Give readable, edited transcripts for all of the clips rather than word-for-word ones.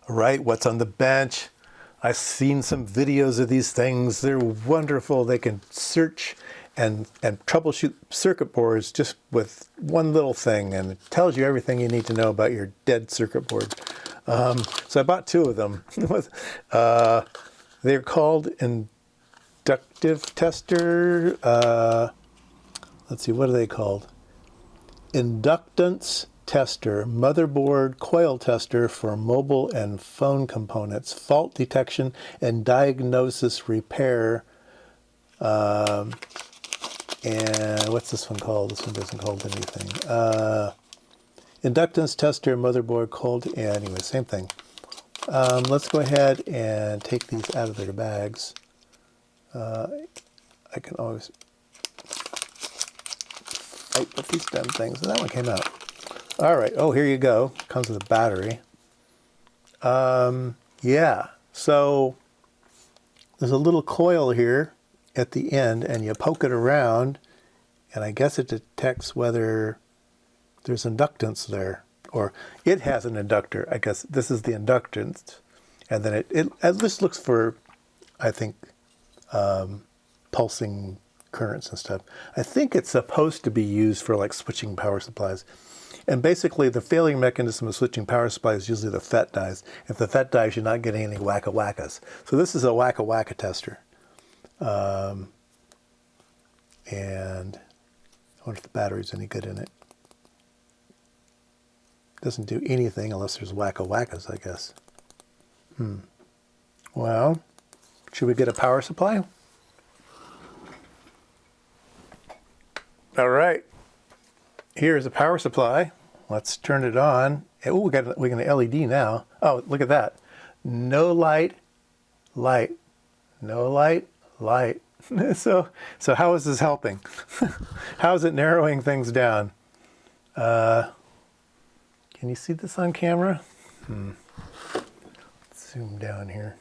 right? What's on the bench? I've seen some videos of these things. They're wonderful. They can search and troubleshoot circuit boards just with one little thing, and it tells you everything you need to know about your dead circuit board. So I bought 2 of them. They're called Inductor Tester. Let's see, what are they called? Inductance Tester, motherboard coil tester for mobile and phone components, fault detection and diagnosis repair. And what's this one called? This one doesn't call anything. Inductance tester, motherboard, cold. Yeah, anyway, same thing. Let's go ahead and take these out of their bags. I can always fight with these damn things. That one came out. All right. Oh, here you go. Comes with a battery. Yeah. So there's a little coil here at the end, and you poke it around, and I guess it detects whether there's inductance there, or it has an inductor. I guess this is the inductance, and then this looks for, I think, pulsing currents and stuff. I think it's supposed to be used for like switching power supplies. And basically the failure mechanism of switching power supplies is usually the FET dies. If the FET dies, you're not getting any wacka-wackas. So this is a wacka-wacka tester. And I wonder if the battery's any good in it. Doesn't do anything unless there's wacka-wackas, I guess. Well, should we get a power supply? All right. Here's a power supply. Let's turn it on. Oh, we got an LED now. Oh, look at that. No light, light. No light, light. So how is this helping? How is it narrowing things down? Can you see this on camera? Let's zoom down here.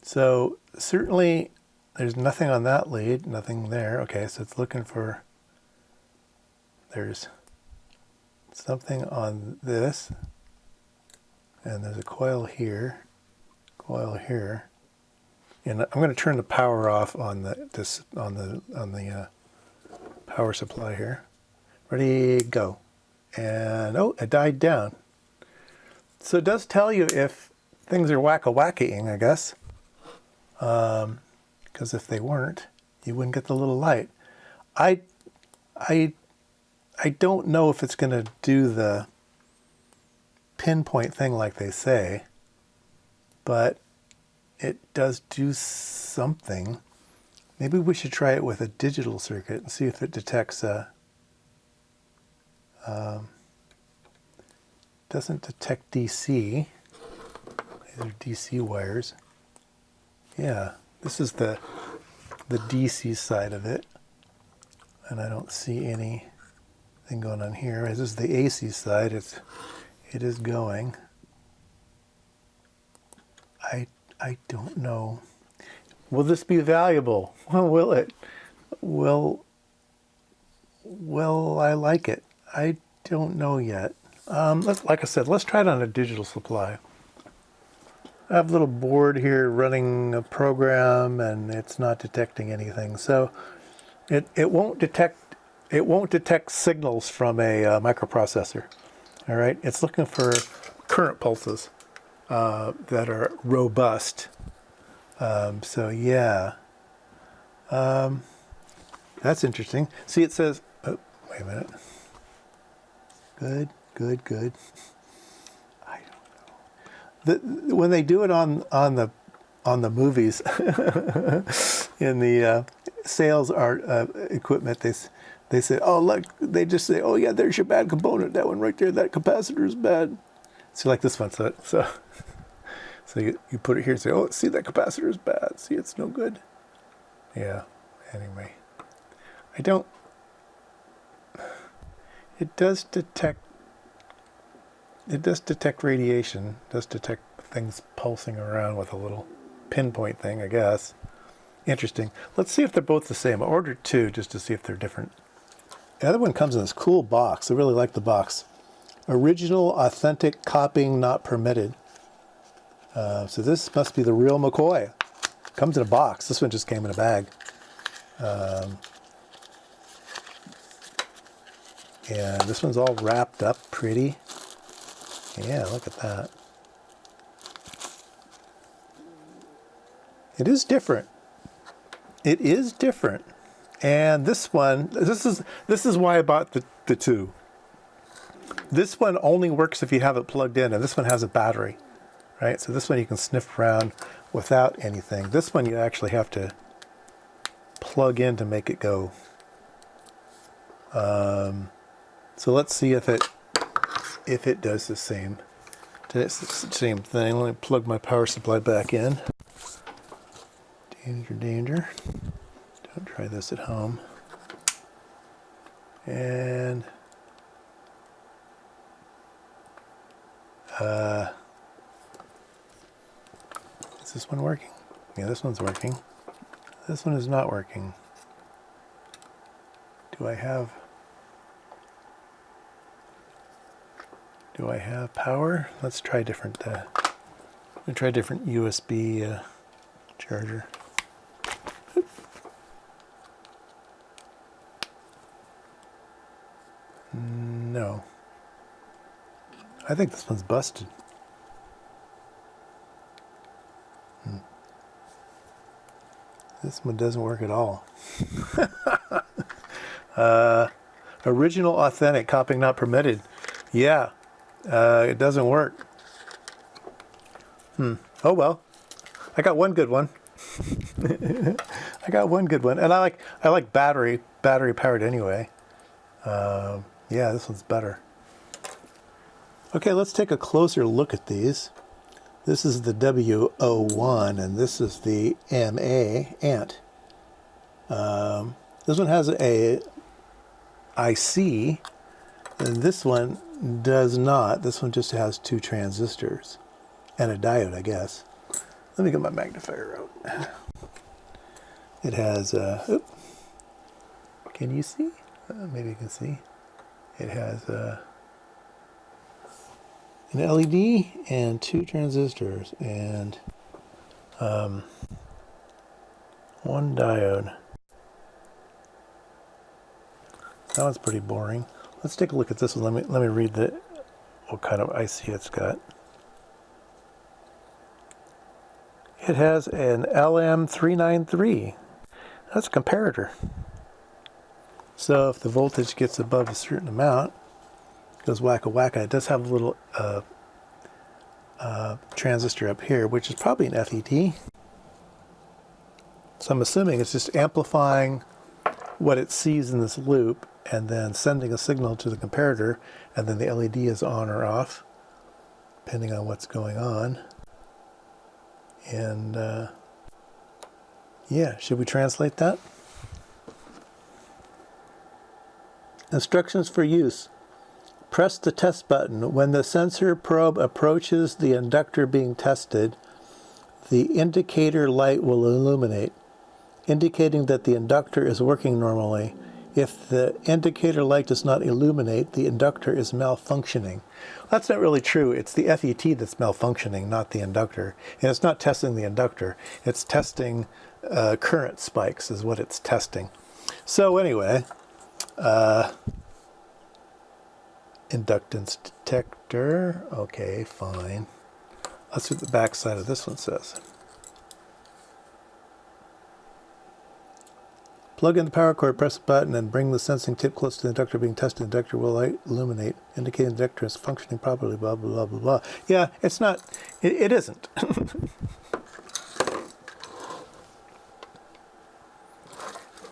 So certainly there's nothing on that lead, nothing there. Okay, so it's looking for, there's something on this, and there's a coil here, and I'm going to turn the power off on the power supply here. Ready, go. And oh, it died down. So it does tell you if things are wacka-wackying, I guess. Because if they weren't, you wouldn't get the little light. I don't know if it's going to do the pinpoint thing like they say, but it does do something. Maybe we should try it with a digital circuit and see if it detects doesn't detect DC. These are DC wires. Yeah, this is the DC side of it, and I don't see anything going on here. This is the AC side. It is going. I don't know. Will this be valuable? Well, will it? Will I like it? I don't know yet. Like I said, let's try it on a digital supply. I have a little board here running a program, and it's not detecting anything. So it won't detect signals from a microprocessor. All right, it's looking for current pulses that are robust. So yeah, that's interesting. See, it says, oh, wait a minute. Good. I don't know. When they do it on the movies, in the sales art equipment, they say, oh look, they just say, oh yeah, there's your bad component. That one right there, that capacitor is bad. See, like this one, so you put it here and say, oh, see, that capacitor is bad. See, it's no good. Yeah. Anyway, It does detect radiation. It does detect things pulsing around with a little pinpoint thing, I guess. Interesting. Let's see if they're both the same. I ordered 2 just to see if they're different. The other one comes in this cool box. I really like the box. Original authentic copying not permitted. So this must be the real McCoy. Comes in a box. This one just came in a bag. And this one's all wrapped up pretty. Yeah, look at that. It is different. It is different. And this one, this is why I bought the two. This one only works if you have it plugged in, and this one has a battery, right? So this one you can sniff around without anything. This one you actually have to plug in to make it go. So let's see if it does the same thing. Let me plug my power supply back in. Danger, danger. Don't try this at home. And is this one working? Yeah, this one's working. This one is not working. Do I have power? Let's try different. Different USB charger. No. I think this one's busted. This one doesn't work at all. Original authentic copying not permitted. Yeah, it doesn't work. Oh well. I got one good one. I got one good one, and I like battery powered anyway. Yeah, this one's better. Okay, let's take a closer look at these. This is the W01, and this is the MA Ant. This one has a IC, and this one does not. This one just has 2 transistors and a diode, I guess. Let me get my magnifier out. It has, can you see? Maybe you can see. It has an LED and 2 transistors and 1 diode. That one's pretty boring. Let's take a look at this one. Let me read what kind of IC it's got. It has an LM393. That's a comparator. So if the voltage gets above a certain amount, it goes wacka-wacka. It does have a little transistor up here, which is probably an FET. So I'm assuming it's just amplifying what it sees in this loop and then sending a signal to the comparator, and then the LED is on or off, depending on what's going on. And yeah, should we translate that? Instructions for use. Press the test button. When the sensor probe approaches the inductor being tested, the indicator light will illuminate, indicating that the inductor is working normally. If the indicator light does not illuminate, the inductor is malfunctioning. That's not really true. It's the FET that's malfunctioning, not the inductor. And it's not testing the inductor. It's testing current spikes is what it's testing. So anyway, inductance detector. Okay, fine. Let's see what the back side of this one says. Plug in the power cord, press the button, and bring the sensing tip close to the inductor being tested. The inductor will illuminate, indicating the inductor is functioning properly, blah, blah, blah, blah, blah. Yeah, it's not, it isn't.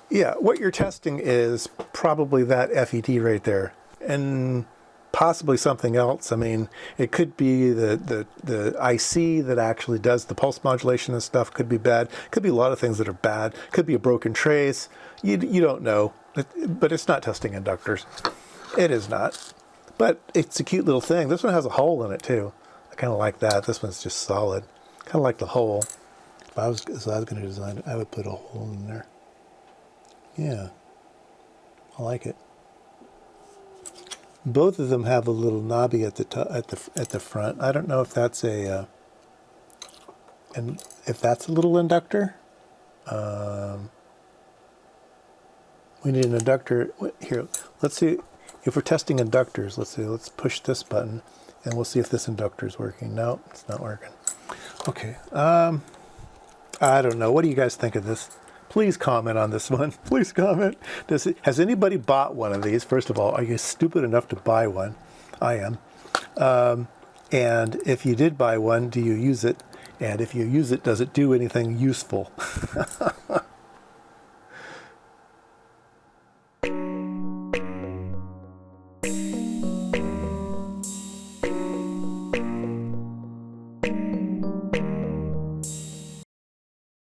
Yeah, what you're testing is probably that FET right there, and possibly something else. I mean, it could be the IC that actually does the pulse modulation and stuff could be bad. Could be a lot of things that are bad. Could be a broken trace. You don't know, but it's not testing inductors. It is not. But it's a cute little thing. This one has a hole in it too. I kind of like that. This one's just solid. Kind of like the hole. If I was going to design it, I would put a hole in there. Yeah, I like it. Both of them have a little knobby at the at the front. I don't know if that's a and if that's a little inductor. We need an inductor here. Let's see if we're testing inductors. Let's see. Let's push this button, and we'll see if this inductor is working. No, it's not working. Okay. I don't know. What do you guys think of this? Please comment on this one. Please comment. Has anybody bought one of these? First of all, are you stupid enough to buy one? I am. And if you did buy one, do you use it? And if you use it, does it do anything useful?